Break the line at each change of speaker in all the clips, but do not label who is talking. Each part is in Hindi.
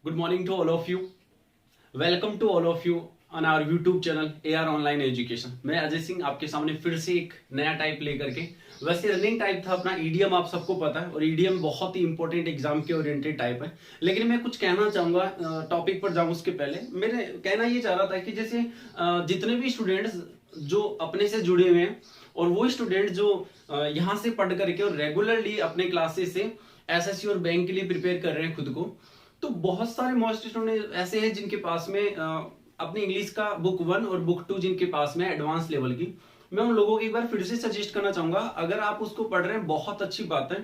Good morning to all of you. Welcome to all of you on our YouTube channel AR Online Education. मैं अजय सिंह आपके सामने फिर से एक नया टाइप लेकर के। वैसे रनिंग टाइप था अपना ईडीएम, आप सबको पता है, और ईडीएम बहुत ही इंपॉर्टेंट एग्जाम के ओरिएंटेड टाइप है। लेकिन मैं कुछ कहना चाहूंगा, टॉपिक पर जाऊं उसके पहले मेरे कहना ये चाह रहा था कि जैसे जितने भी स्टूडेंट्स जो अपने से जुड़े हुए हैं और वो स्टूडेंट जो यहाँ से पढ़ करके और रेगुलरली अपने क्लासेस से एसएससी और बैंक के लिए प्रिपेयर कर रहे हैं खुद को, तो बहुत सारे मोस्ट स्टूडेंट ऐसे हैं जिनके पास में अपनी इंग्लिश का बुक 1 और बुक 2 जिनके पास में एडवांस लेवल की। मैं उन लोगों को एक बार फिर से सजेस्ट करना चाहूंगा, अगर आप उसको पढ़ रहे हैं बहुत अच्छी बात है।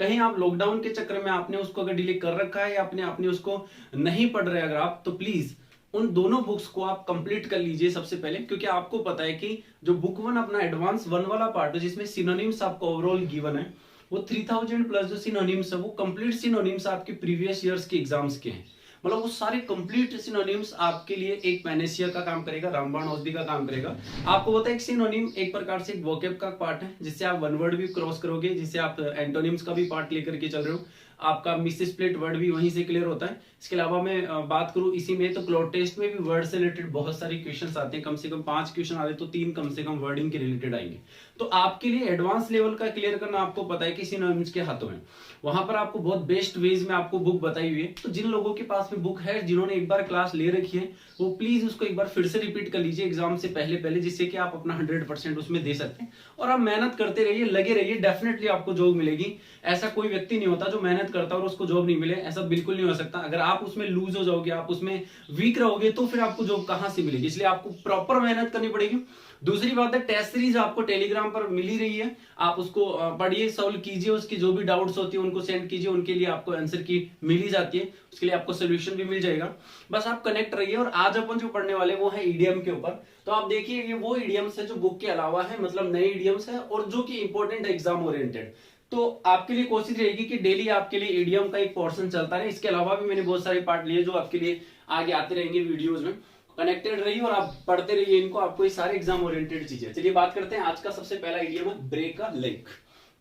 कहीं आप लॉकडाउन के चक्कर में आपने उसको अगर डिले कर रखा है या आपने उसको नहीं पढ़ रहे अगर आप, तो प्लीज उन दोनों बुक्स को आप कंप्लीट कर लीजिए सबसे पहले, क्योंकि आपको पता है कि जो बुक 1 अपना एडवांस 1 वाला पार्ट है जिसमें सिनोनिम्स आपको ओवरऑल गिवन है, वो 3000 प्लस जो सिनोनिम्स है वो कंप्लीट सिनोनिम्स आपके प्रीवियस ईयर्स के एग्जाम्स के हैं। मतलब वो सारे कंप्लीट सिनोनिम्स आपके लिए एक पैनेसिया का काम करेगा, रामबाण औषधि का काम करेगा। आपको पता है एक सिनोनिम एक प्रकार से एक वोकैब का पार्ट है, जिससे आप वन वर्ड भी क्रॉस करोगे, जिससे आप एंटोनिम्स का भी पार्ट लेकर के चल रहे हो, आपका मिस स्प्लिट वर्ड भी वहीं से क्लियर होता है। इसके अलावा मैं बात करूं इसी में, तो क्लॉड टेस्ट में भी वर्ड से रिलेटेड बहुत सारे क्वेश्चंस आते हैं, कम से कम 5 क्वेश्चन आते हैं, तो 3 कम से कम वर्डिंग के रिलेटेड आएंगे। तो आपके लिए एडवांस लेवल का क्लियर करना आपको पता है कि सिनोनिम्स के हाथों में, वहां पर आपको बहुत बेस्ट वेज में आपको बुक बताई हुई है। तो जिन लोगों के पास में बुक है, जिन्होंने एक बार क्लास ले रखी है, वो प्लीज उसको एक बार फिर से रिपीट कर लीजिए एग्जाम से पहले पहले, जिससे कि आप अपना 100% उसमें दे सकते हैं। और आप मेहनत करते रहिए, लगे रहिए, डेफिनेटली आपको जॉब मिलेगी। ऐसा कोई व्यक्ति नहीं होता जो मेहनत करता और उसको जॉब नहीं मिले, ऐसा बिल्कुल नहीं हो सकता। अगर आप उसमें लूज हो जाओगे, आप उसमें वीक रहोगे, तो फिर आपको जॉब कहां से मिलेगी? इसलिए आपको प्रॉपर मेहनत करनी पड़ेगी। दूसरी बात है, टेस्ट सीरीज आपको टेलीग्राम पर मिली रही है, आप उसको पढ़िए, सॉल्व कीजिए, उसकी जो भी डाउट्स होती है उनको सेंड कीजिए, उनके लिए आपको आंसर की मिल ही जाती है, उसके लिए आपको सोल्यूशन भी मिल जाएगा। बस आप कनेक्ट रहिए। और आज अपन जो पढ़ने वाले वो है ईडीएम के ऊपर। तो आप देखिए ये वो ईडीएम्स है जो बुक के अलावा है, मतलब नए ईडीएम्स है और जो कि इंपॉर्टेंट एग्जाम ओरिएंटेड। तो आपके लिए कोशिश रहेगी कि डेली आपके लिए ईडीएम का एक पोर्शन चलता रहे। इसके अलावा भी मैंने बहुत सारे पार्ट लिए जो आपके लिए आगे आते रहेंगे वीडियोज में। कनेक्टेड रहिए और आप पढ़ते रहिए इनको, आपको ये सारे एग्जाम ओरिएंटेड चीजें। चलिए बात करते हैं आज का सबसे पहला इडियम है break a leg.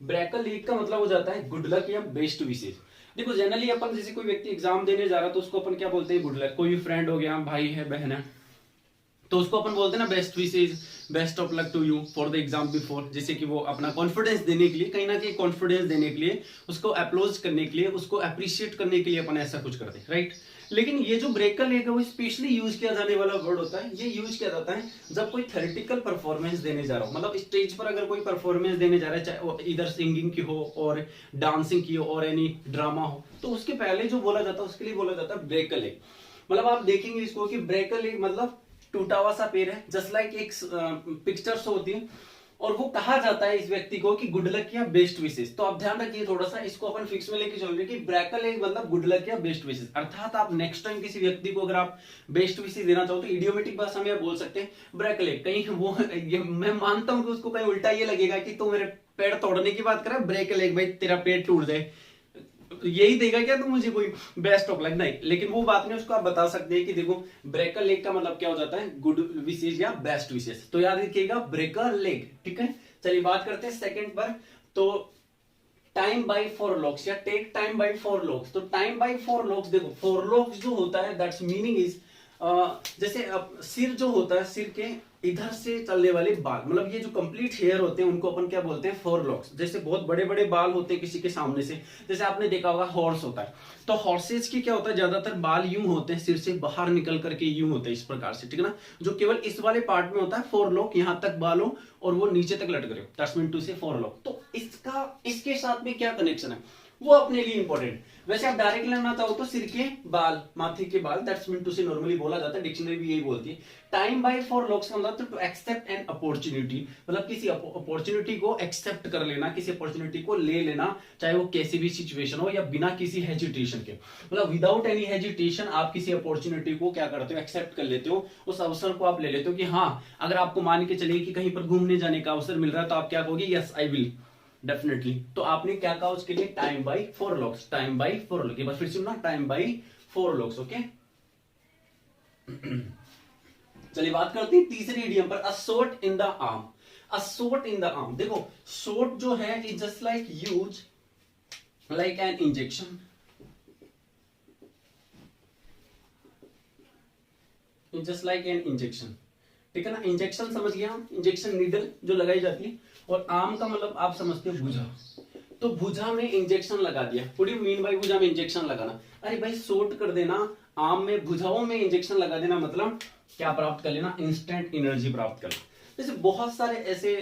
Break a leg का मतलब हो जाता है गुड लक या बेस्ट विशेष। देखो जनरली अपन जैसे कोई व्यक्ति एग्जाम देने जा रहा है तो उसको अपन क्या बोलते हैं? Good luck. कोई फ्रेंड हो गया, भाई है, बहन है, तो उसको अपन बोलते हैं ना best wishes, best of luck to you for the exam before. जैसे कि वो अपना कॉन्फिडेंस देने के लिए, कहीं ना कहीं कॉन्फिडेंस देने के लिए, उसको अप्रोच करने के लिए, उसको अप्रिशिएट करने के लिए अपन ऐसा कुछ करते हैं, राइट। लेकिन ये जो ब्रेक का लेग है वो स्पेशली यूज किया जाने वाला वर्ड होता है। ये यूज किया जाता है जब कोई थेरेटिकल परफॉर्मेंस देने जा रहा हो, मतलब स्टेज पर अगर कोई परफॉर्मेंस देने जा रहा है, चाहे वो इधर सिंगिंग की हो और डांसिंग की हो और एनी ड्रामा हो, तो उसके पहले जो बोला जाता है उसके लिए बोला जाता है ब्रेक का लेग। मतलब आप देखेंगे इसको कि ब्रेक का लेग मतलब टूटा हुआ सा पैर है, जस्ट लाइक एक पिक्चर्स होती है, और वो कहा जाता है इस व्यक्ति को कि गुड लक या बेस्ट विशेष। तो आप ध्यान रखिए थोड़ा सा, इसको अपन फिक्स में लेके चल रहे कि ब्रेकल एक मतलब गुड लक या बेस्ट विशेष। अर्थात आप नेक्स्ट टाइम किसी व्यक्ति को अगर आप बेस्ट विशेष देना चाहो तो इडियोमेटिक भाषा में आप बोल सकते हैं ब्रेकल एक। कहीं वो मैं मानता हूं कि उसको कहीं उल्टा ये लगेगा कि तू मेरे पेड़ तोड़ने की बात कर रहा है, ब्रेकल एक भाई तेरा पेड़ टूट जाए, यही देगा क्या तू मुझे कोई बेस्ट ऑफ लक? नहीं, लेकिन वो बात नहीं, उसको आप बता सकते हैं कि देखो ब्रेकर लेग का मतलब क्या हो जाता है? गुड विशेष या बेस्ट विशेष। तो याद रखिएगा ब्रेकर लेग, ठीक है। चलिए बात करते हैं सेकंड पर। तो टाइम बाय फोर लॉक्स या take time by forelocks. तो टाइम बाय फोर लॉक्स, देखो फोर लॉक्स जो होता है दैट्स मीनिंग इज जैसे सिर जो होता है, सिर के इधर से चलने वाले बाल, मतलब ये जो कंप्लीट हेयर होते हैं उनको अपन क्या बोलते हैं? Four locks. जैसे बहुत बड़े बड़े बाल होते हैं किसी के सामने से, जैसे आपने देखा होगा हॉर्स होता है, तो हॉर्सेज की क्या होता है, ज्यादातर बाल यूं होते हैं, सिर से बाहर निकल करके यूं होते हैं इस प्रकार से, ठीक है ना। जो केवल इस वाले पार्ट में होता है फोर लॉक, यहां तक बाल हो और वो नीचे तक लटक रहे हो, दैट्स मीन टू से फोर लॉक। तो इसका इसके साथ में क्या कनेक्शन है वो अपने लिए इंपॉर्टेंट। वैसे आप डायरेक्ट लेना चाहो तो सिर के बाल, माथे के बाल, दैट्स मीन टू से नॉर्मली बोला जाता है, डिक्शनरी भी यही बोलती है। टाइम बाय फॉर लॉक्स का मतलब टू एक्सेप्ट एन अपॉर्चुनिटी, मतलब किसी अपॉर्चुनिटी को एक्सेप्ट कर लेना, किसी अपॉर्चुनिटी को ले लेना, चाहे वो कैसी भी सिचुएशन हो या बिना किसी हेजिटेशन के, मतलब विदाउट एनी हेजिटेशन आप किसी अपॉर्चुनिटी को क्या करते हो? एक्सेप्ट कर लेते हो, उस अवसर को आप ले लेते हो कि हाँ, अगर आपको मान के चलिए कि कहीं पर घूमने जाने का अवसर मिल रहा है तो आप क्या कहोगे? Yes I will definitely. तो आपने क्या कहा उसके लिए? Time by four locks, time by four locks. बस फिर सुनना, time by four locks, okay. चलिए बात करते हैं तीसरी इडियम पर, a shot in the arm. A shot in the arm, देखो शॉट जो है is just like use like an injection, just like an injection, ठीक है ना। इंजेक्शन समझ गया हम, इंजेक्शन नीडल जो लगाई जाती है। और आम का मतलब आप समझते हो भुजा, तो भुजा में इंजेक्शन लगा दिया। What do you mean bye भुजा में इंजेक्शन लगाना? अरे भाई शॉर्ट कर देना, आम में भुजाओं में इंजेक्शन लगा देना, मतलब क्या प्राप्त कर लेना? इंस्टेंट एनर्जी प्राप्त करना। जैसे बहुत सारे ऐसे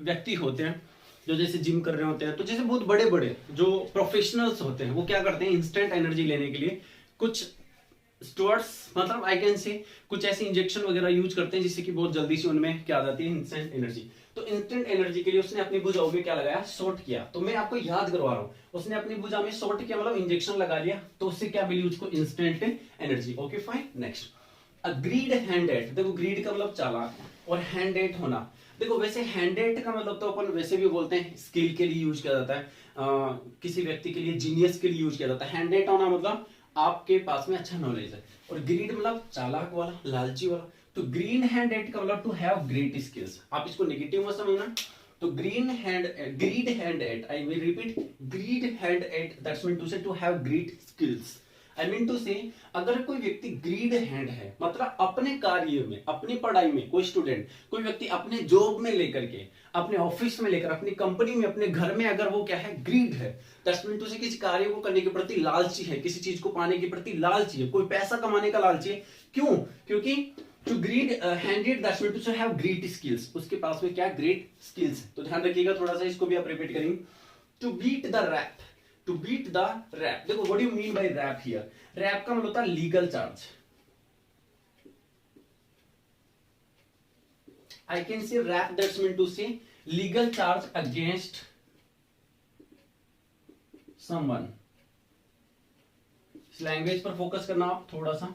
व्यक्ति होते हैं जो जैसे जिम कर रहे होते हैं, तो जैसे बहुत बड़े बड़े जो प्रोफेशनल्स होते हैं वो क्या करते हैं, इंस्टेंट एनर्जी लेने के लिए कुछ स्टूअर्ट्स, मतलब आई कैन से कुछ ऐसे इंजेक्शन वगैरह यूज करते हैं जिससे कि बहुत जल्दी से उनमें क्या आ जाती है, इंस्टेंट एनर्जी। तो इंस्टेंट एनर्जी के लिए उसने अपनी भुजाओं में क्या लगाया, शॉर्ट किया। तो मैं आपको याद करवा रहा हूँ, उसने अपनी भुजा में शॉर्ट किया मतलब इंजेक्शन लगा लिया, तो उससे क्या मिली उसको, instant energy. Okay fine, next greed handed. देखो ग्रीड का मतलब चालाक और हैंडेड होना। देखो वैसे हैंडेड का मतलब तो अपन वैसे भी बोलते हैं स्किल के लिए यूज किया जाता है, किसी व्यक्ति के लिए जीनियस के लिए यूज किया जाता है। हैंडेड होना मतलब आपके पास में अच्छा नॉलेज है, और ग्रीड मतलब चालाक वाला, लालची वाला। तो ग्रीन हैंडेड का मतलब टू हैव ग्रेट स्किल्स। आप इसको नेगेटिव में समझना। तो greed handed, I will repeat, greed handed, that's mean to say to have great skills. I mean to say अगर कोई व्यक्ति ग्रीड हैंड है, मतलब अपने कार्य में, अपनी पढ़ाई में, कोई स्टूडेंट, कोई व्यक्ति अपने जॉब में लेकर के, अपने ऑफिस में लेकर, अपनी कंपनी में, अपने घर में अगर वो क्या है, ग्रीड है, दैट्स मीन टू से किसी कार्य को करने के प्रति लालची है, किसी चीज को पाने के प्रति लालची है, कोई पैसा कमाने का लालची है। क्यों? क्योंकि to greed handed, that's mean to say have great skills, उसके पास में क्या, ग्रेट स्किल्स। तो ध्यान रखिएगा थोड़ा सा, इसको भी आप रिपीट करेंगे। To beat the rap, to beat the rap. देखो what do you mean by rap here? Rap का मतलब होता है legal charge. I can say rap, that's mean to say legal charge against someone. इस लैंग्वेज पर फोकस करना आप थोड़ा सा।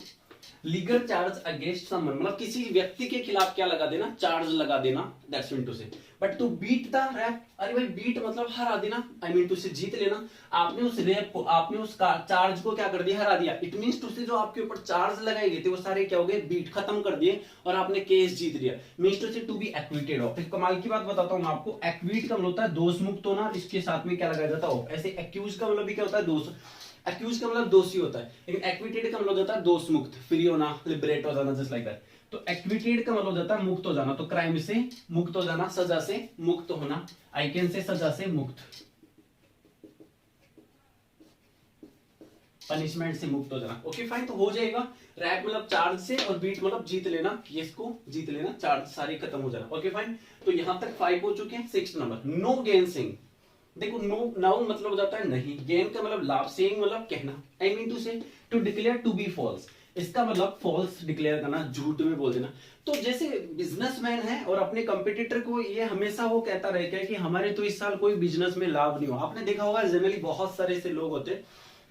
लीगल चार्ज अगेंस्ट समवन मतलब किसी व्यक्ति के खिलाफ क्या लगा देना, चार्ज लगा देना, that's mean to say. But to beat the rap, अरे भाई बीट मतलब हरा देना, आई मीन टू से जीत लेना। आपने उस रैप को, आपने उस चार्ज को क्या कर दिया, हरा दिया। इट मींस टू से जो आपके ऊपर चार्ज लगाए गए थे वो सारे क्या हो गए, बीट, खत्म कर दिए, और आपने केस जीत लिया। Means to say to be acquitted of. एक कमाल की बात बताता हूं मैं आपको, एक्विट का मतलब होता है दोष मुक्त होना, इसके साथ में क्या लगाया जाता है, ऐसे एक्यूज का मतलब भी क्या होता है, दोष। एक्यूज का मतलब दोषी होता है, लेकिन एक्विटेड का मतलब होता है दोष मुक्त, फ्री होना, लिबरेट हो जाना, जस्ट लाइक दैट। तो एक्विटेड का मतलब होता है मुक्त हो जाना, तो क्राइम से मुक्त हो जाना, सजा से मुक्त होना। आई कैन से सजा से मुक्त, पनिशमेंट से मुक्त हो जाना। ओके फाइन, तो हो जाएगा। रैप मतलब चार्ज से, और बीट मतलब जीत लेना, केस को जीत लेना, चार्ज सारे खत्म हो जाना। ओके फाइन, तो यहां तक 5 हो चुके हैं। 6 नंबर, नो गेंसिंग। देखो नो नाउन मतलब हो जाता है नहीं, गेन का मतलब लाभ, सेइंग मतलब कहना, I mean to say to declare to be false, इसका मतलब फॉल्स डिक्लेयर करना, झूठ में बोल देना। तो जैसे बिजनेसमैन है और अपने कंपटीटर को ये हमेशा वो कहता रहेगा कि हमारे तो इस साल कोई बिजनेस में लाभ नहीं हुआ। आपने देखा होगा जनरली बहुत सारे ऐसे लोग होते हैं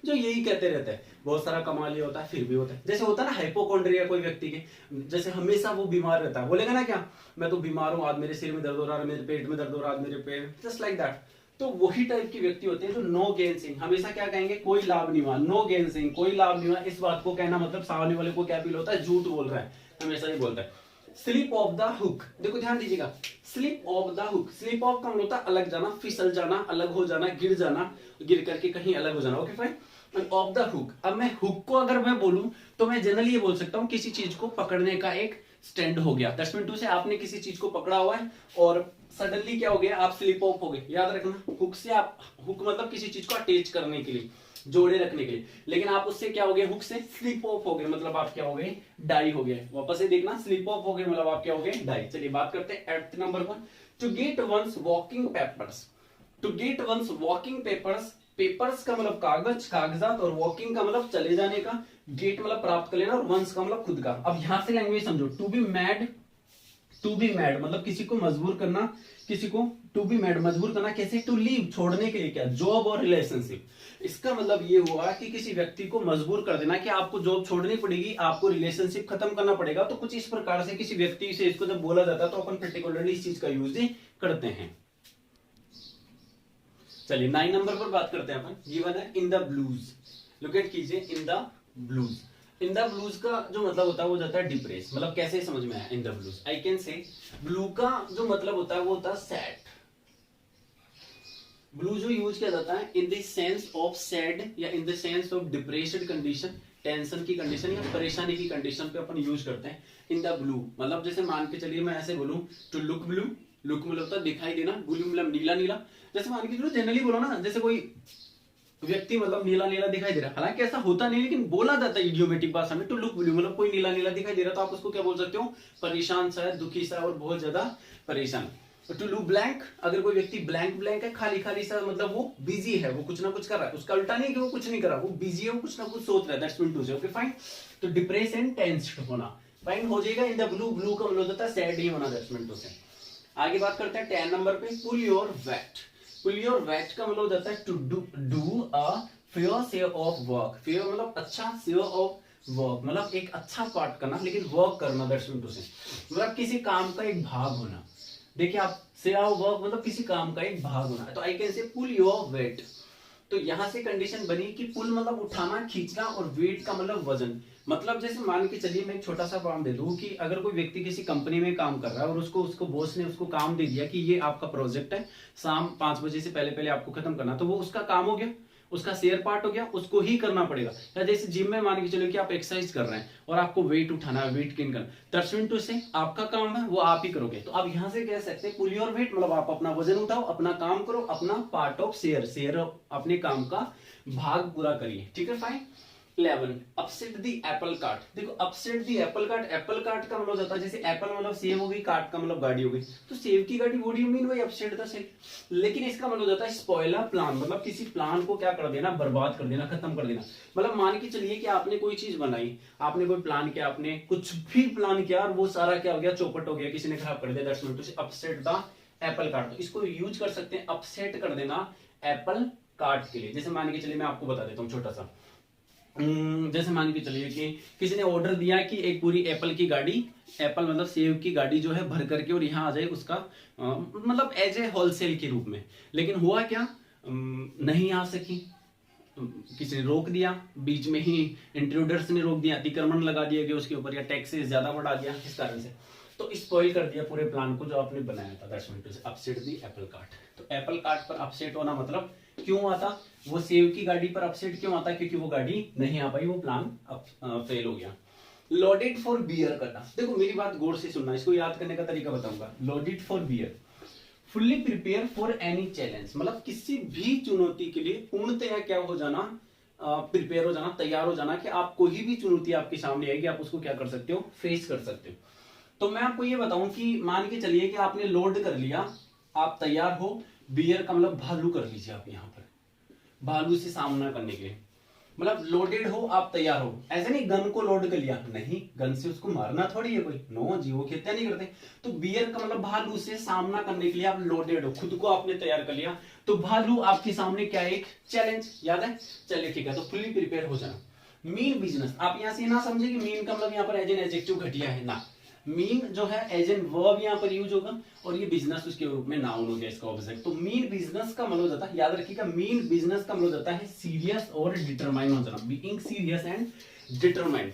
जो यही कहते रहते हैं, बहुत सारा कमा लिया होता है फिर भी होता है। जैसे होता है ना हाइपोकॉन्ड्रिया कोई व्यक्ति के, जैसे हमेशा वो बीमार रहता है, बोलेगा ना क्या, मैं तो बीमार हूं, आज मेरे सिर में दर्द हो रहा है, मेरे पेट में दर्द हो रहा है, आज मेरे पेट, जस्ट लाइक दैट। तो वही टाइप के व्यक्ति होते हैं जो नो गेंसिंग, हमेशा क्या कहेंगे, कोई लाभ नहीं हुआ, नो गेंसिंग, कोई लाभ नहीं हुआ। इस बात को कहना मतलब सामने वाले को क्या फील होता है, झूठ बोल रहा है, हमेशा ही बोलता है। स्लिप ऑफ द हुक, देखो ध्यान दीजिएगा, slip of the hook, slip of का मतलब होता है अलग जाना, फिसल जाना, अलग हो जाना, गिर जाना, गिर करके कहीं अलग हो जाना। Okay fine, of the hook. अब मैं हुक को अगर मैं बोलूं तो मैं जनरली ये बोल सकता हूं किसी चीज को पकड़ने का एक स्टैंड हो गया। दैट्स मीन टू से आपने किसी चीज को पकड़ा हुआ है और सडनली क्या हो गया, आप स्लिप ऑफ हो गए। याद रखना, हुक से आप, हुक मतलब किसी चीज को अटैच करने के लिए, जोड़े रखने के लिए, लेकिन आप उससे क्या हो गए, हुक से स्लिप ऑफ हो गए, मतलब आप क्या हो गए, डाई हो गए। वापस से देखना, स्लिप ऑफ हो गए मतलब आप क्या हो गए, डाई। चलिए बात करते हैं 8th नंबर पर। To get one's walking papers, to get one's walking papers, papers का मतलब कागज, कागजात, और वॉकिंग का मतलब चले जाने का, गेट मतलब प्राप्त कर लेना, और वंस का मतलब खुद का। अब यहां से लैंग्वेज समझो, to be mad, to be mad मतलब किसी को मजबूर करना, किसी को टू बी मैड मजबूर करना, कैसे, टू लीव छोड़ने के लिए, क्या, जॉब और रिलेशनशिप। इसका मतलब ये हुआ कि किसी व्यक्ति को मजबूर कर देना कि आपको जॉब छोड़नी पड़ेगी, आपको रिलेशनशिप खत्म करना पड़ेगा। तो कुछ इस प्रकार से किसी व्यक्ति से इसको जब बोला जाता है तो अपन पर्टिकुलरली इस चीज का यूज करते हैं। चलिए 9 नंबर पर बात करते हैं अपन। गिवन है in the blues, look at कीजिए, in the blues. In the blues का जो मतलब होता है वो जाता है डिप्रेस, मतलब कैसे समझ में आया, इन द ब्लूज। आई कैन से ब्लू का जो मतलब होता है वो होता है सैड। ब्लू जो यूज किया जाता है in the sense of sad या in the sense of depressed condition, tension की कंडीशन या परेशानी की कंडीशन पे अपन यूज करते हैं इन द ब्लू। मतलब जैसे मान के चलिए मैं ऐसे बोलूं टू लुक ब्लू, लुक मतलब होता है दिखाई देना, ब्लू मतलब नीला नीला। जैसे मान के चलो जनरली बोलो ना, जैसे कोई व्यक्ति मतलब नीला नीला दिखाई दे रहा है, हालांकि ऐसा होता नहीं लेकिन बोला जाता है इडियोमेटिक भाषा में टू लुक ब्लू, मतलब कोई नीला नीला दिखाई दे रहा है तो आप उसको क्या बोल सकते हो, परेशान सा है, दुखी सा और बहुत ज्यादा परेशान। टू लुक ब्लैंक, अगर कोई व्यक्ति ब्लैंक ब्लैंक है, खाली खाली सा, मतलब वो बिजी है, वो कुछ ना कुछ कर रहा है, उसका उल्टा नहीं कि वो कुछ नहीं कर रहा, वो बिजी है, वो कुछ ना कुछ सोच रहा है, दैट्स मीन टू से। Okay fine. तो डिप्रेस एंड टेंस्ड होना फाइन हो जाएगा इन द ब्लू, ब्लू का मतलब होता है सैड ही होना, दैट्स मीन टू से। आगे बात करते हैं 10 नंबर पे, pull your weight. Pull your weight का मतलब होता है to do a fair share of work. Fair मतलब अच्छा, शेयर ऑफ वर्क मतलब एक अच्छा पार्ट करना, लेकिन वर्क करना, दैट्स मीन टू से मतलब किसी काम का एक भाग होना। देखिए आप शेयर ऑफ वर्क मतलब किसी काम का एक भाग होना, तो आई कैन से पुल योर वेट। तो यहां से कंडीशन बनी कि पुल मतलब उठाना, खींचना, और वेट का मतलब वजन। मतलब जैसे मान के चलिए मैं एक छोटा सा काम दे दूं कि अगर कोई व्यक्ति किसी कंपनी में काम कर रहा है और उसको बॉस ने उसको काम दे दिया कि ये आपका प्रोजेक्ट है, शाम 5 बजे से पहले पहले आपको खत्म करना, तो वो उसका काम हो गया, उसका शेयर पार्ट हो गया, उसको ही करना पड़ेगा। या जैसे जिम में मान के चलो कि आप एक्सरसाइज कर रहे हैं और आपको वेट उठाना है, वेट गेन करना, तर्सविन टू से आपका काम है वो आप ही करोगे। तो आप यहां से कह सकते हैं पुल योर वेट मतलब आप अपना वजन उठाओ, अपना काम करो, अपना पार्ट ऑफ शेयर, शेयर अपने काम का भाग पूरा करिए। ठीक है fine. 11 upset the apple cart. देखो upset the apple cart, apple cart का मतलब होता है जैसे एप्पल मतलब सेब हो गई, कार्ट का मतलब गाड़ी हो गई, तो सेब की गाड़ी, what do you mean bye upset the सेब। लेकिन इसका मतलब होता है स्पॉइल अ प्लान, मतलब किसी प्लान को क्या कर देना, बर्बाद कर देना, खत्म कर देना। मतलब मान के चलिए कि आपने कोई चीज बनाई, आपने कोई प्लान किया, आपने कुछ भी प्लान किया और वो सारा क्या हो गया, चौपट हो गया, किसी ने खराब कर दिया, दैट्स मीन टू से अपसेट द एप्पल कार्ट। तो इसको यूज कर सकते हैं अपसेट कर देना एप्पल कार्ट के लिए। जैसे मान के चलिए मैं आपको बता देता हूँ छोटा सा, जैसे मान के चलिए कि किसी ने ऑर्डर दिया कि एक पूरी एप्पल की गाड़ी, एप्पल मतलब सेब की गाड़ी जो है भर करके और यहाँ आ जाए उसका मतलब एज ए होलसेल के रूप में। लेकिन हुआ क्या, नहीं आ सकी, किसी ने रोक दिया, बीच में ही इंट्रूडर्स ने रोक दिया, अतिक्रमण लगा दिया गया उसके ऊपर, या टैक्सेस ज्यादा बढ़ा दिया, इस कारण से तो स्पॉइल कर दिया पूरे प्लान को जो आपने बनाया था। दैट्स मीन टू से अपसेट द एप्पल कार्ट। तो एप्पल कार्ट पर अपसेट होना मतलब क्यों आता, वो सेब की गाड़ी पर अपसेट क्यों आता, क्योंकि वो गाड़ी नहीं आ पाई, वो प्लान फेल हो गया। लोडेड फॉर बियर करना, देखो मेरी बात गौर से सुनना, इसको याद करने का तरीका बताऊंगा। Loaded for bear, fully prepare for any challenge, मतलब किसी भी चुनौती के लिए पूर्णतया क्या हो जाना, प्रिपेयर हो जाना, तैयार हो जाना कि आप कोई भी चुनौती आपके सामने आएगी आप उसको क्या कर सकते हो, फेस कर सकते हो। तो मैं आपको ये बताऊं कि मान के चलिए कि आपने लोड कर लिया, आप तैयार हो, बियर का मतलब भालू कर लीजिए आप यहाँ पर, भालू से सामना करने के लिए, मतलब लोडेड हो, आप तैयार हो। ऐसे नहीं गन को लोड कर लिया, नहीं, गन से उसको मारना थोड़ी है कोई, नो जी, वो हत्या नहीं करते। तो बियर का मतलब भालू से सामना करने के लिए आप लोडेड हो, खुद को आपने तैयार कर लिया, तो भालू आपके सामने क्या है, एक चैलेंज, याद है। चलिए ठीक है, तो फुल्ली प्रिपेयर हो जाना। मीन बिजनेस, आप यहां से ना समझे कि मीन का मतलब यहाँ पर एज एन एडजेक्टिव घटिया है, ना, मीन जो है एज एन वर्ब यहाँ पर यूज होगा, और ये बिजनेस उसके रूप में नाउन हो गया इसका ऑब्जेक्ट। तो मीन बिजनेस का मतलब जाता है, याद रखिएगा, मीन बिजनेस का मतलब जाता है सीरियस और डिटरमाइन हो जाना, बीइंग सीरियस एंड डिटरमाइन।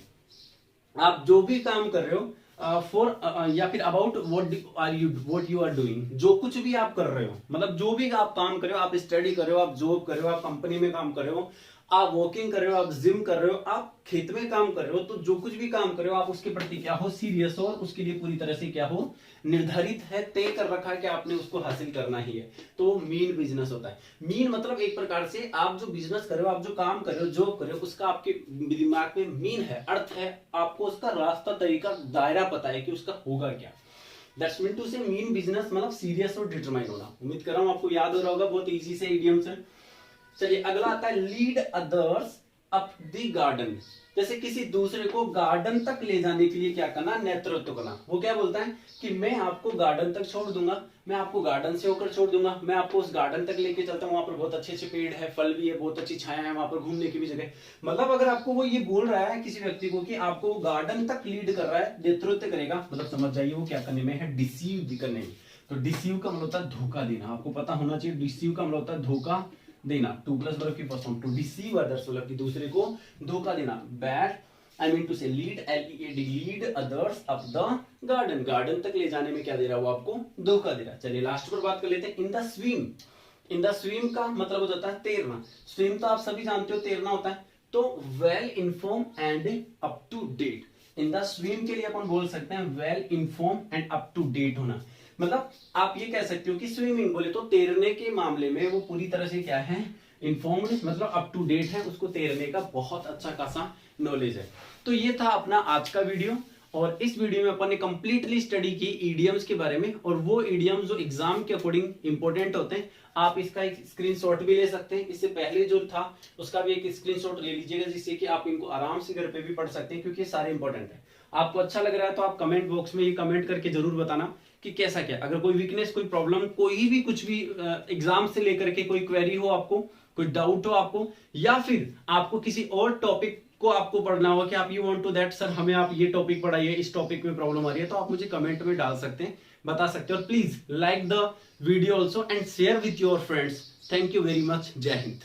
आप जो भी काम कर रहे हो फॉर या फिर about what you are doing, जो कुछ भी आप कर रहे हो, मतलब जो भी आप काम कर रहे हो, आप स्टडी कर रहे हो, आप जॉब कर रहे हो, आप कंपनी में काम कर रहे हो, आप वॉकिंग कर रहे हो, आप जिम कर रहे हो, आप खेत में काम कर रहे हो, तो जो कुछ भी काम कर रहे हो आप उसके प्रति क्या हो, सीरियस हो, और उसके लिए पूरी तरह से क्या हो, निर्धारित है, तय कर रखा है कि आपने उसको हासिल करना ही है। तो मीन बिजनेस होता है। मीन मतलब एक प्रकार से आप जो बिजनेस कर रहे हो, आप जो काम कर रहे हो, जॉब कर रहे हो, उसका आपके दिमाग में मीन है, अर्थ है, आपको उसका रास्ता, तरीका, दायरा पता है कि उसका होगा क्या। दैट्स मीन टू से मीन बिजनेस मतलब सीरियस और डिटरमाइन होना। उम्मीद कर रहा हूं आपको याद हो रहा होगा, बहुत इजी से इडियम्स है। चलिए अगला आता है lead others up the garden, जैसे किसी दूसरे को गार्डन तक ले जाने के लिए क्या करना, नेतृत्व करना। वो क्या बोलता है कि मैं आपको गार्डन तक छोड़ दूंगा, मैं आपको गार्डन से होकर छोड़ दूंगा, मैं आपको उस गार्डन तक लेके चलता हूँ, वहां पर बहुत अच्छे अच्छे पेड़ है, फल भी है, बहुत अच्छी छाया है, वहां पर घूमने की भी जगह। मतलब अगर आपको वो ये बोल रहा है किसी व्यक्ति को कि आपको गार्डन तक लीड कर रहा है, नेतृत्व करेगा, मतलब समझ जाइए वो क्या करने में है, डिसीव भी करने में। तो डिसीव का मतलब होता है धोखा देना, आपको पता होना चाहिए, डिसीव का मतलब होता है धोखा देना, टू प्लस वर्ब की first form, to deceive others मतलब कि दूसरे को धोखा देना। Bad I mean to say lead, L-E-A-D, lead others up the garden, garden तक ले जाने में क्या दे रहा है वो आपको, धोखा दे रहा है। चलिए लास्ट पर बात कर लेते हैं, इन the swim. In the swim का मतलब हो जाता है तैरना। स्विम तो आप सभी जानते हो तैरना होता है, तो well inform and up to date. In the swim के लिए अपन बोल सकते हैं well inform and up to date होना। मतलब आप ये कह सकते हो कि स्विमिंग बोले तो तैरने के मामले में वो पूरी तरह से क्या है, इन्फॉर्म्ड, मतलब अप टू डेट है, उसको तैरने का बहुत अच्छा खासा नॉलेज है। तो ये था अपना आज का वीडियो, और इस वीडियो में अपन ने कंप्लीटली स्टडी की ईडियम्स के बारे में, और वो ईडियम्स जो एग्जाम के अकॉर्डिंग इंपॉर्टेंट होते हैं। आप इसका एक स्क्रीनशॉट भी ले सकते हैं, इससे पहले जो था उसका भी एक स्क्रीनशॉट ले लीजिएगा, जिससे कि आप इनको आराम से घर पे भी पढ़ सकते हैं, क्योंकि ये सारे इंपॉर्टेंट है। आपको अच्छा लग रहा है तो आप कमेंट बॉक्स में ये कमेंट करके जरूर बताना कि कैसा क्या, अगर कोई वीकनेस, कोई प्रॉब्लम, कोई भी कुछ भी एग्जाम से लेकर के कोई क्वेरी हो आपको, कोई डाउट हो आपको, या फिर आपको किसी और टॉपिक को आपको पढ़ना होगा कि आप you want to that sir हमें आप ये टॉपिक पढ़ाइए, इस टॉपिक में प्रॉब्लम आ रही है, तो आप मुझे कमेंट में डाल सकते हैं, बता सकते हैं। और please like the video also and share with your friends. Thank you very much. जय हिंद।